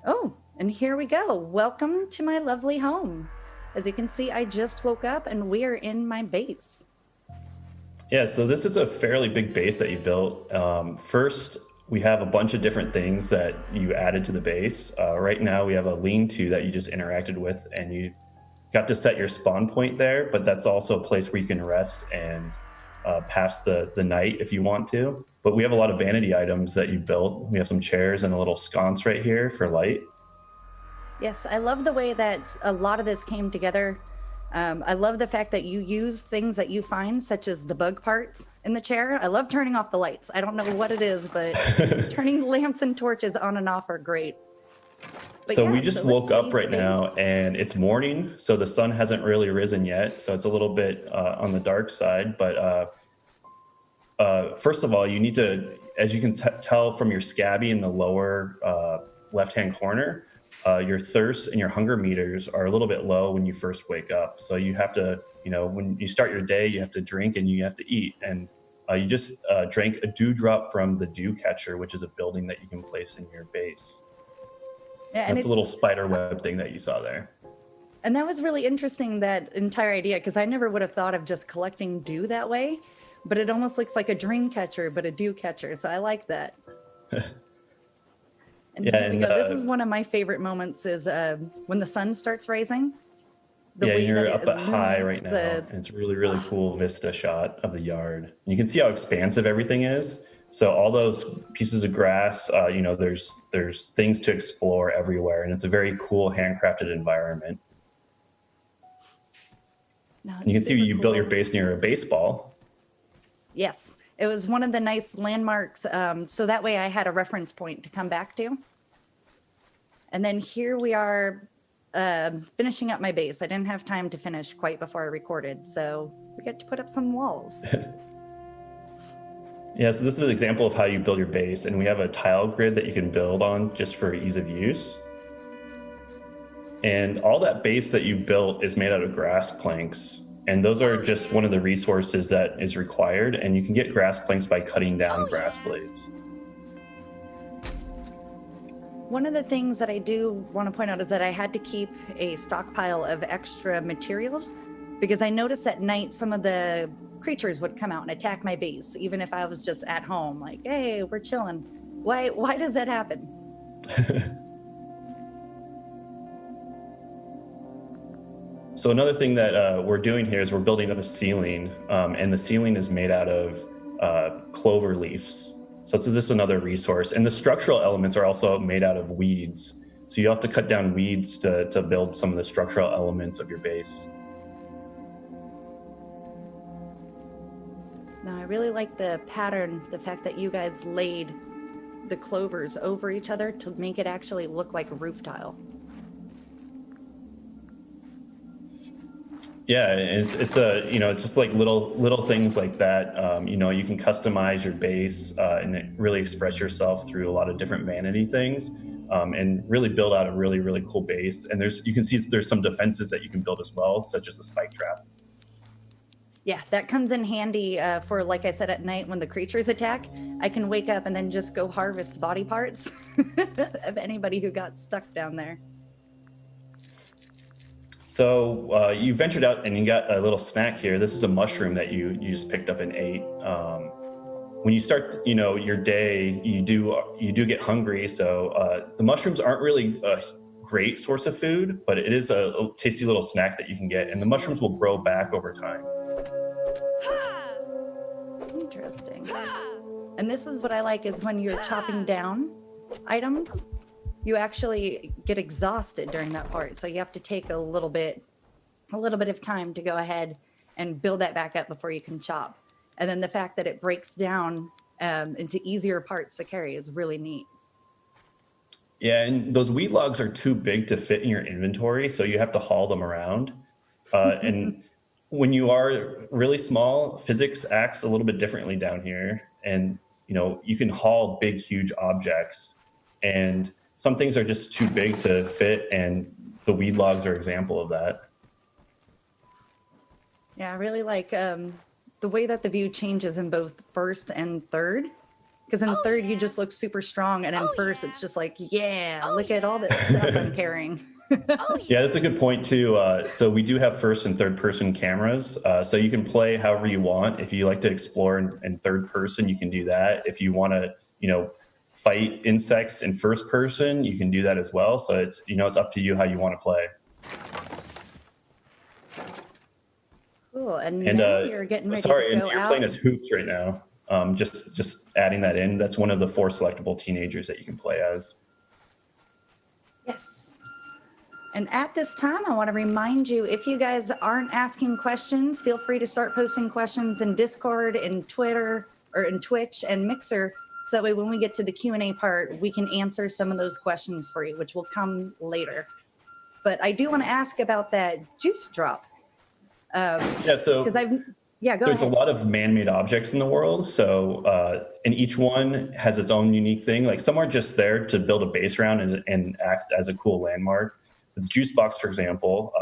Oh, and here we go. Welcome to my lovely home. As you can see, I just woke up and we are in my base. Yeah, so this is a fairly big base that you built. First, we have a bunch of different things that you added to the base. Right now, we have a lean-to that you just interacted with, and you got to set your spawn point there, but that's also a place where you can rest and pass the night if you want to. But we have a lot of vanity items that you built. We have some chairs and a little sconce right here for light. Yes, I love the way that a lot of this came together. I love the fact that you use things that you find, such as the bug parts in the chair. I love turning off the lights. I don't know what it is, but turning lamps and torches on and off are great. But So yeah, we just so let's woke up leave the right now base. and it's morning, so the sun hasn't really risen yet. So it's a little bit on the dark side. But first of all, you need to, as you can tell from your scabby in the lower left-hand corner, your thirst and your hunger meters are a little bit low when you first wake up. So you have to, when you start your day, you have to drink and you have to eat. And you just drank a dewdrop from the dew catcher, which is a building that you can place in your base. Yeah, and That's a little spider web thing that you saw there. that was really interesting, that entire idea, because I never would have thought of just collecting dew that way. But it almost looks like a dream catcher, but a dew catcher. So I like that. And Yeah, here we and go. This is one of my favorite moments is when the sun starts rising. The yeah, way you're that up it at high illuminates right now, the and it's really, really cool vista shot of the yard. And you can see how expansive everything is. So all those pieces of grass, there's things to explore everywhere, and it's a very cool handcrafted environment. no, And you can it's see super you built your cool. base near a baseball. Yes, it was one of the nice landmarks. So that way I had a reference point to come back to. And then here we are finishing up my base. I didn't have time to finish quite before I recorded. So we get to put up some walls. Yeah, so this is an example of how you build your base, and we have a tile grid that you can build on just for ease of use. And all that base that you built is made out of grass planks. And those are just one of the resources that is required. And you can get grass planks by cutting down grass blades. One of the things that I do want to point out is that I had to keep a stockpile of extra materials because I noticed at night some of the creatures would come out and attack my base, even if I was just at home, like, hey, we're chilling. Why does that happen? So another thing that we're doing here is we're building up a ceiling, and the ceiling is made out of clover leaves. So it's just another resource. And the structural elements are also made out of weeds. So you have to cut down weeds to build some of the structural elements of your base. Now, I really like the pattern, the fact that you guys laid the clovers over each other to make it actually look like a roof tile. Yeah, it's it's just like little things like that. You can customize your base and really express yourself through a lot of different vanity things, and really build out a really, really cool base. And you can see there's some defenses that you can build as well, such as the spike trap. Yeah, that comes in handy for, like I said, at night when the creatures attack. I can wake up and then just go harvest body parts of anybody who got stuck down there. So you ventured out and you got a little snack here. This is a mushroom that you just picked up and ate. When you start, your day, you do get hungry. So the mushrooms aren't really a great source of food, but it is a tasty little snack that you can get, and the mushrooms will grow back over time. Interesting. And this is what I like is when you're chopping down items, you actually get exhausted during that part. So you have to take a little bit of time to go ahead and build that back up before you can chop. And then the fact that it breaks down into easier parts to carry is really neat. Yeah, and those wheat logs are too big to fit in your inventory, so you have to haul them around. And when you are really small, physics acts a little bit differently down here. And, you can haul big, huge objects. And some things are just too big to fit, and the weed logs are an example of that. Yeah, I really like the way that the view changes in both first and third. Because in third, you just look super strong. And in first, it's just like, look at all this stuff I'm carrying. Yeah, that's a good point too. So we do have first and third person cameras. So you can play however you want. If you like to explore in third person, you can do that. If you want to, fight insects in first person, you can do that as well. So it's, it's up to you how you want to play. Cool. And now you're getting ready to go and you're out. playing as Hoops right now. Just adding that in. That's one of the 4 selectable teenagers that you can play as. Yes. And at this time, I want to remind you, if you guys aren't asking questions, feel free to start posting questions in Discord, in Twitter, or in Twitch and Mixer. So that way, when we get to the Q&A part, we can answer some of those questions for you, which will come later. But I do want to ask about that juice drop. So go there's ahead. a lot of man-made objects in the world. So, and each one has its own unique thing. Like some are just there to build a base around and act as a cool landmark. The juice box, for example,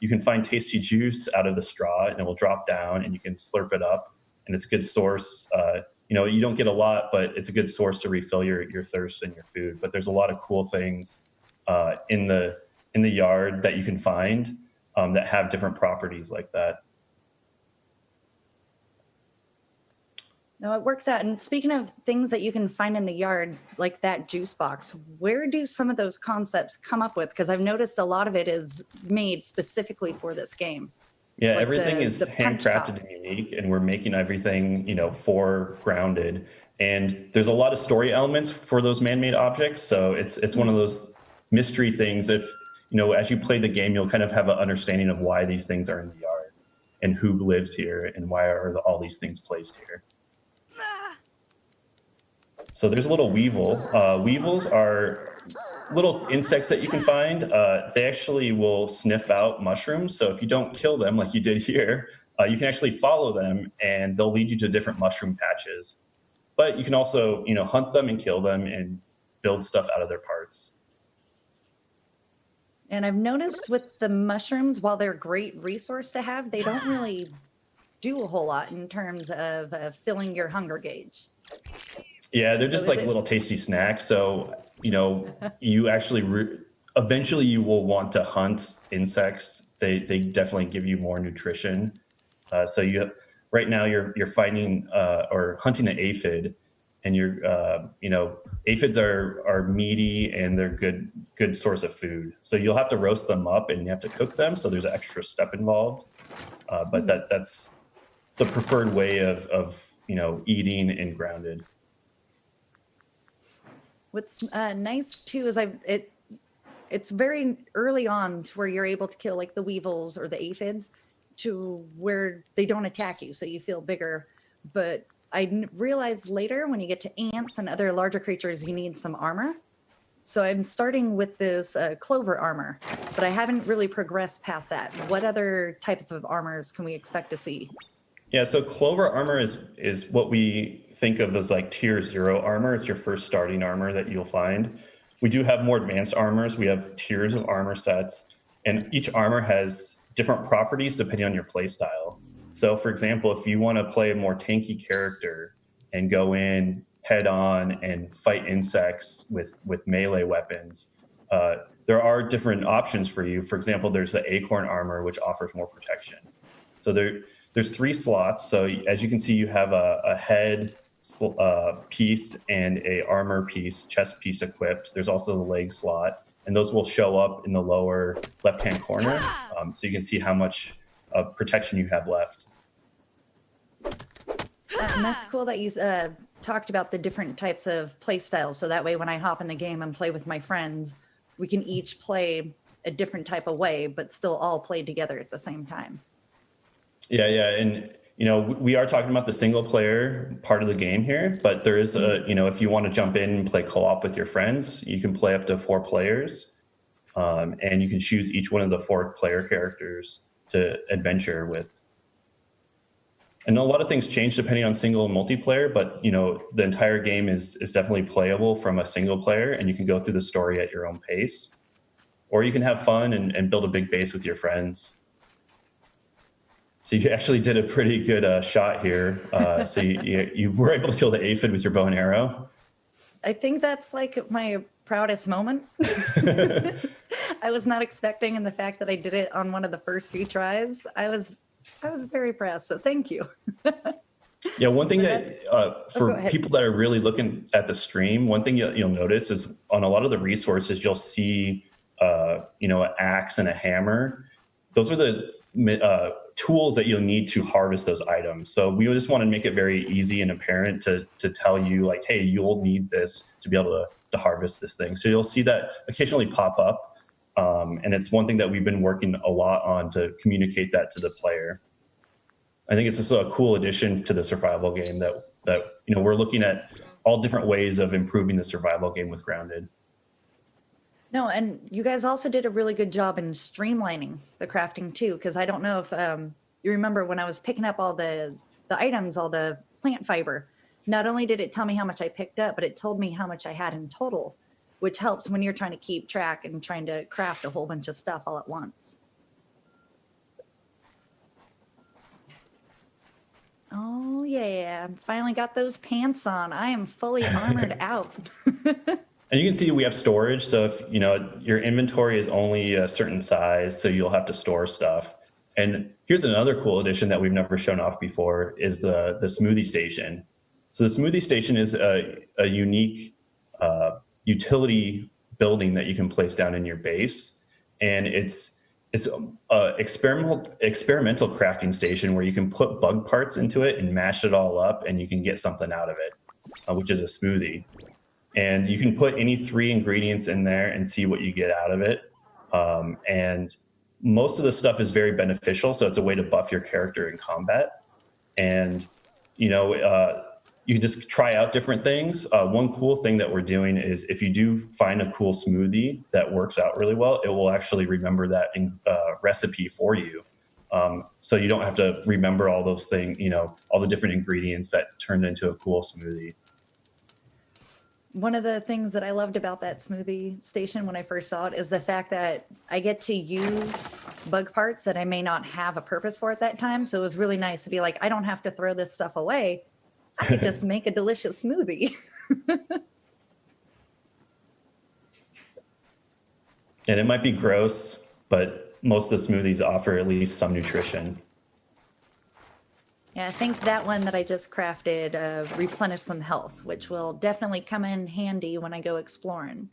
you can find tasty juice out of the straw and it will drop down and you can slurp it up. And it's a good source. You don't get a lot, but it's a good source to refill your thirst and your food. But there's a lot of cool things in the yard that you can find that have different properties like that. No, it works out. And speaking of things that you can find in the yard, like that juice box, where do some of those concepts come up with? Because I've noticed a lot of it is made specifically for this game. Yeah, Like everything is the punch top. handcrafted and unique, and we're making everything, foregrounded. And there's a lot of story elements for those man-made objects. So it's one of those mystery things. If, as you play the game, you'll kind of have an understanding of why these things are in the yard and who lives here and why are all these things placed here. So there's a little weevil. Weevils are little insects that you can find. They actually will sniff out mushrooms. So if you don't kill them like you did here, you can actually follow them and they'll lead you to different mushroom patches. But you can also, hunt them and kill them and build stuff out of their parts. And I've noticed with the mushrooms, while they're a great resource to have, they don't really do a whole lot in terms of filling your hunger gauge. Yeah, they're just like a little tasty snack. So, you actually eventually you will want to hunt insects. They definitely give you more nutrition. So right now you're finding or hunting an aphid, and aphids are meaty and they're good source of food. So you'll have to roast them up and you have to cook them. So there's an extra step involved. But that's the preferred way of eating and grounded. What's nice too is it's very early on to where you're able to kill like the weevils or the aphids to where they don't attack you, so you feel bigger. But I realized later when you get to ants and other larger creatures, you need some armor. So I'm starting with this Clover Armor, but I haven't really progressed past that. What other types of armors can we expect to see? Yeah, so Clover Armor is what we think of as like tier 0 armor. It's your first starting armor that you'll find. We do have more advanced armors. We have tiers of armor sets, and each armor has different properties depending on your play style. So for example, if you want to play a more tanky character and go in head on and fight insects with melee weapons, there are different options for you. For example, there's the Acorn Armor, which offers more protection. So there's 3 slots. So as you can see, you have a head piece and a armor piece, chest piece equipped. There's also the leg slot, and those will show up in the lower left-hand corner, so you can see how much protection you have left. And that's cool that you talked about the different types of play styles. So that way, when I hop in the game and play with my friends, we can each play a different type of way, but still all play together at the same time. Yeah, and we are talking about the single player part of the game here, but there is if you want to jump in and play co-op with your friends, you can play up to 4 players, and you can choose each one of the 4 player characters to adventure with. And a lot of things change depending on single and multiplayer, but the entire game is definitely playable from a single player, and you can go through the story at your own pace, or you can have fun and build a big base with your friends. So you actually did a pretty good shot here. So you were able to kill the aphid with your bow and arrow. I think that's like my proudest moment. I was not expecting, and the fact that I did it on one of the first few tries, I was very proud. So thank you. Yeah, one thing for ahead. people that are really looking at the stream, one thing you'll notice is on a lot of the resources, you'll see, an axe and a hammer. Those are the tools that you'll need to harvest those items. So we just want to make it very easy and apparent to tell you, like, hey, you'll need this to be able to harvest this thing. So you'll see that occasionally pop up. And it's one thing that we've been working a lot on to communicate that to the player. I think it's just a cool addition to the survival game that we're looking at all different ways of improving the survival game with Grounded. No, and you guys also did a really good job in streamlining the crafting too, because I don't know if you remember when I was picking up all the items, all the plant fiber, not only did it tell me how much I picked up, but it told me how much I had in total, which helps when you're trying to keep track and trying to craft a whole bunch of stuff all at once. Oh yeah, finally got those pants on. I am fully armored out. And you can see we have storage. So if your inventory is only a certain size, so you'll have to store stuff. And here's another cool addition that we've never shown off before is the Smoothie Station. So the Smoothie Station is a unique utility building that you can place down in your base, and it's a experimental crafting station where you can put bug parts into it and mash it all up, and you can get something out of it, which is a smoothie. And you can put any 3 ingredients in there and see what you get out of it. And most of the stuff is very beneficial, so it's a way to buff your character in combat. And you can just try out different things. One cool thing that we're doing is if you do find a cool smoothie that works out really well, it will actually remember that recipe for you. So you don't have to remember all those things, all the different ingredients that turned into a cool smoothie. One of the things that I loved about that Smoothie Station when I first saw it is the fact that I get to use bug parts that I may not have a purpose for at that time. So it was really nice to be like, I don't have to throw this stuff away. I could just make a delicious smoothie. And it might be gross, but most of the smoothies offer at least some nutrition. Yeah, I think that one that I just crafted replenished some health, which will definitely come in handy when I go exploring.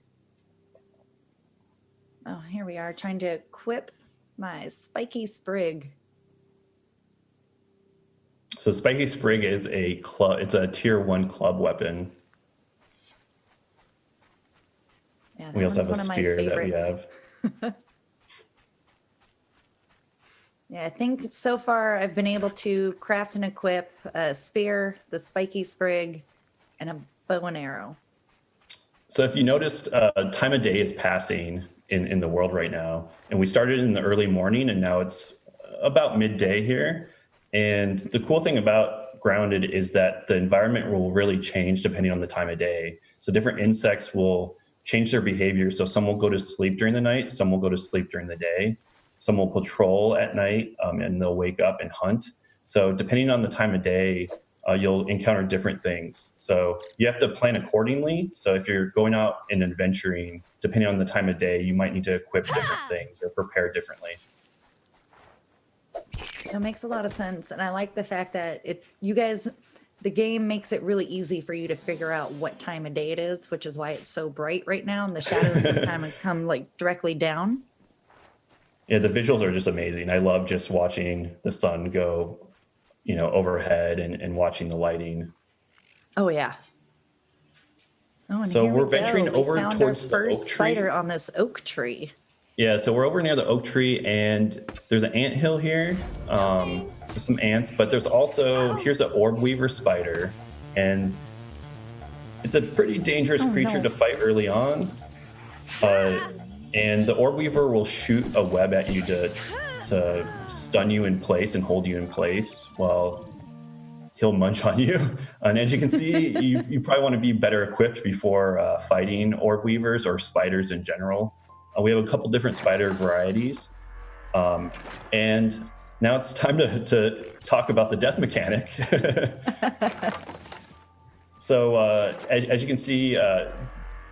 Oh, here we are trying to equip my spiky sprig. So Spiky Sprig is it's a tier 1 club weapon. Yeah, we also have a spear that we have. Yeah, I think so far I've been able to craft and equip a spear, the spiky sprig, and a bow and arrow. So if you noticed, time of day is passing in the world right now. And we started in the early morning, and now it's about midday here. And the cool thing about Grounded is that the environment will really change depending on the time of day. So different insects will change their behavior. So some will go to sleep during the night, some will go to sleep during the day. Some will patrol at night, and they'll wake up and hunt. So depending on the time of day, you'll encounter different things. So you have to plan accordingly. So if you're going out and adventuring, depending on the time of day, you might need to equip different things or prepare differently. That makes a lot of sense. And I like the fact that the game makes it really easy for you to figure out what time of day it is, which is why it's so bright right now. And the shadows come like directly down. Yeah, the visuals are just amazing. I love just watching the sun go, overhead and watching the lighting. Oh yeah. Oh, and so here we're we venturing go. over we found towards our the first oak tree. spider on this oak tree. Yeah, so we're over near the oak tree, and there's an ant hill here. There's some ants, but there's also here's an Orb Weaver Spider, and it's a pretty dangerous creature to fight early on. And the Orb Weaver will shoot a web at you to stun you in place and hold you in place while he'll munch on you. And as you can see, you probably want to be better equipped before fighting Orb Weavers or spiders in general. We have a couple different spider varieties. And now it's time to talk about the death mechanic. So as you can see,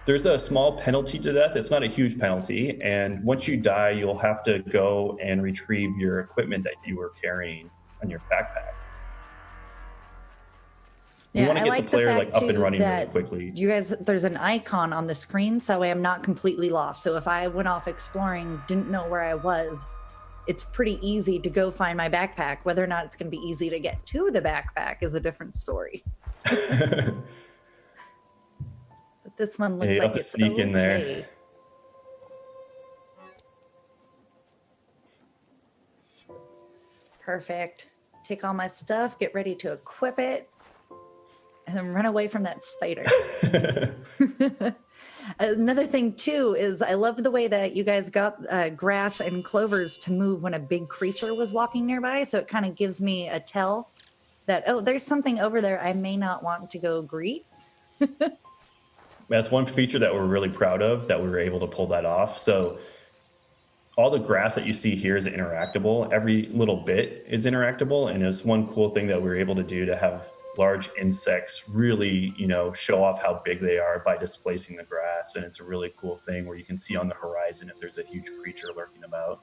there's a small penalty to death. It's not a huge penalty. And once you die, you'll have to go and retrieve your equipment that you were carrying on your backpack. You want to get the player up and running really quickly. You guys, there's an icon on the screen, so I am not completely lost. So if I went off exploring, didn't know where I was, it's pretty easy to go find my backpack. Whether or not it's going to be easy to get to the backpack is a different story. But this one looks like it's sneak okay. In there. Perfect. Take all my stuff, get ready to equip it, and then run away from that spider. Another thing too is I love the way that you guys got grass and clovers to move when a big creature was walking nearby. So it kind of gives me a tell that, oh, there's something over there I may not want to go greet. That's one feature that we're really proud of, that we were able to pull that off. So all the grass that you see here is interactable. Every little bit is interactable. And it's one cool thing that we were able to do to have large insects really, show off how big they are by displacing the grass. And it's a really cool thing where you can see on the horizon if there's a huge creature lurking about.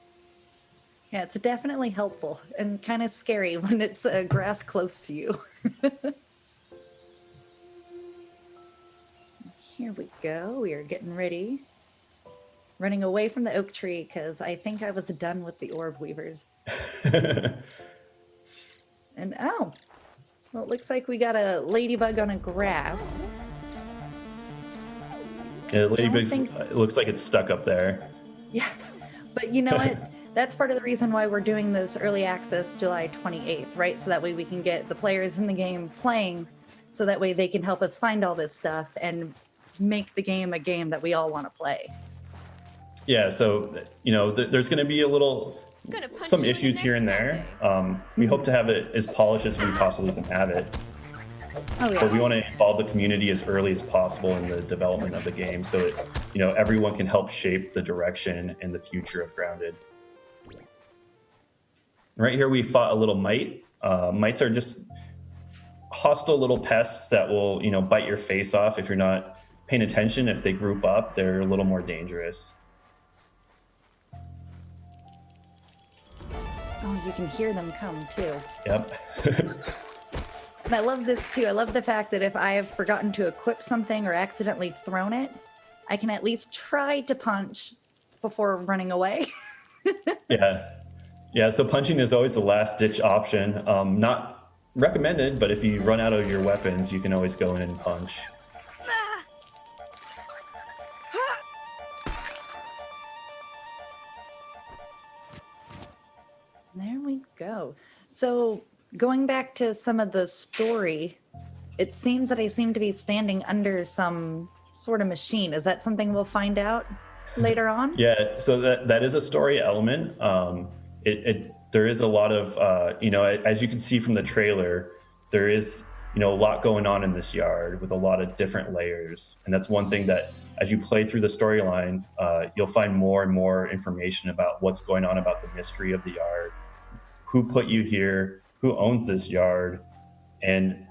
Yeah, it's definitely helpful and kind of scary when it's grass close to you. Here we go. We are getting ready. Running away from the oak tree because I think I was done with the Orb Weavers. And well, it looks like we got a ladybug on a grass. Yeah, the ladybug it looks like it's stuck up there. Yeah, but you know what? That's part of the reason why we're doing this early access July 28th, right? So that way we can get the players in the game playing, so that way they can help us find all this stuff and make the game a game that we all want to play. Yeah, so, there's going to be some issues here and there. We hope to have it as polished as we possibly can have it. Oh, yeah. But we want to involve the community as early as possible in the development of the game so that, everyone can help shape the direction and the future of Grounded. Right here, we fought a little mite. Mites are just hostile little pests that will, bite your face off if you're not paying attention. If they group up, they're a little more dangerous. Oh, you can hear them come too. Yep. And I love this too. I love the fact that if I have forgotten to equip something or accidentally thrown it, I can at least try to punch before running away. Yeah, so punching is always the last ditch option. Not recommended, but if you run out of your weapons, you can always go in and punch. There we go. So going back to some of the story, it seems that I seem to be standing under some sort of machine. Is that something we'll find out later on? Yeah, so that is a story element. There is a lot of, as you can see from the trailer, there is, a lot going on in this yard with a lot of different layers. And that's one thing that as you play through the storyline, you'll find more and more information about what's going on, about the mystery of the yard, who put you here, who owns this yard. And,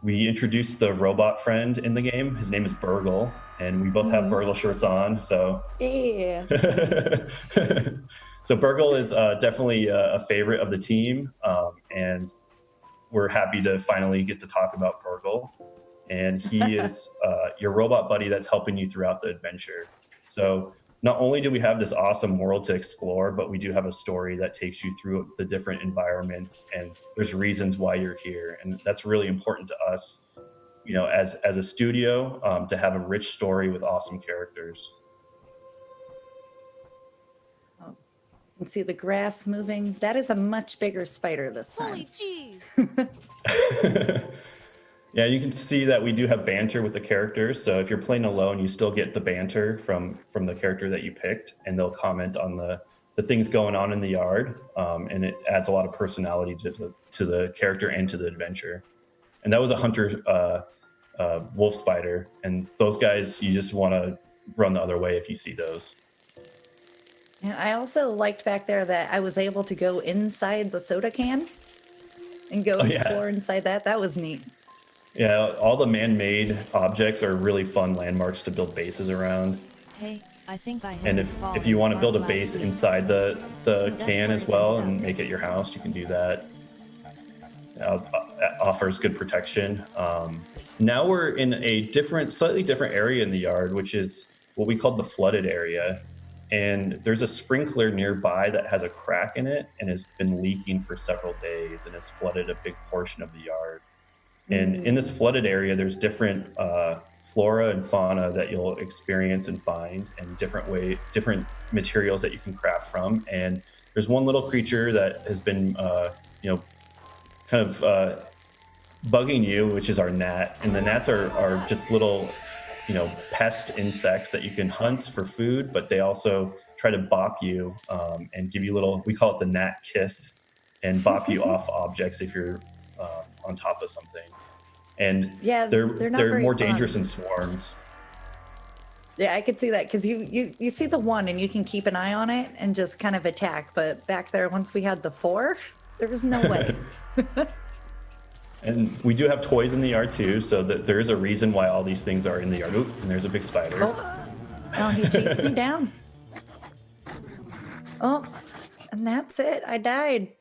we introduced the robot friend in the game. His name is Burgle, and we both have Burgle shirts on. So yeah. So Burgle is definitely a favorite of the team, and we're happy to finally get to talk about Burgle. And he is your robot buddy that's helping you throughout the adventure. So not only do we have this awesome world to explore, but we do have a story that takes you through the different environments, and there's reasons why you're here. And that's really important to us, as a studio, to have a rich story with awesome characters. Oh, you can see the grass moving. That is a much bigger spider this time. Holy jeez. Yeah, you can see that we do have banter with the characters. So if you're playing alone, you still get the banter from the character that you picked, and they'll comment on the things going on in the yard, and it adds a lot of personality to the character and to the adventure. And that was a hunter wolf spider, and those guys, you just want to run the other way if you see those. Yeah, I also liked back there that I was able to go inside the soda can and go Oh explore yeah. inside that. That was neat. Yeah, all the man-made objects are really fun landmarks to build bases around. Hey, I think I hit And this if you falling want to apart build a last base week. inside the So that's can where as it well ended up. and make it your house, you can do that. Offers good protection. Now we're in a slightly different area in the yard, which is what we call the flooded area. And there's a sprinkler nearby that has a crack in it and has been leaking for several days and has flooded a big portion of the yard. And in this flooded area, there's different flora and fauna that you'll experience and find, and different materials that you can craft from. And there's one little creature that has been, you know, kind of bugging you, which is our gnat. And the gnats are just little, pest insects that you can hunt for food, but they also try to bop you and give you little, we call it the gnat kiss, and bop you off objects if you're on top of something. And Yeah, they're not they're very more dangerous fun. in swarms. Yeah, I could see that because you see the one and you can keep an eye on it and just kind of attack. But back there, once we had the four, there was no way. And we do have toys in the yard too, so that there is a reason why all these things are in the yard. Oop, and there's a big spider. Oh, he chased me down. Oh, and that's it. I died.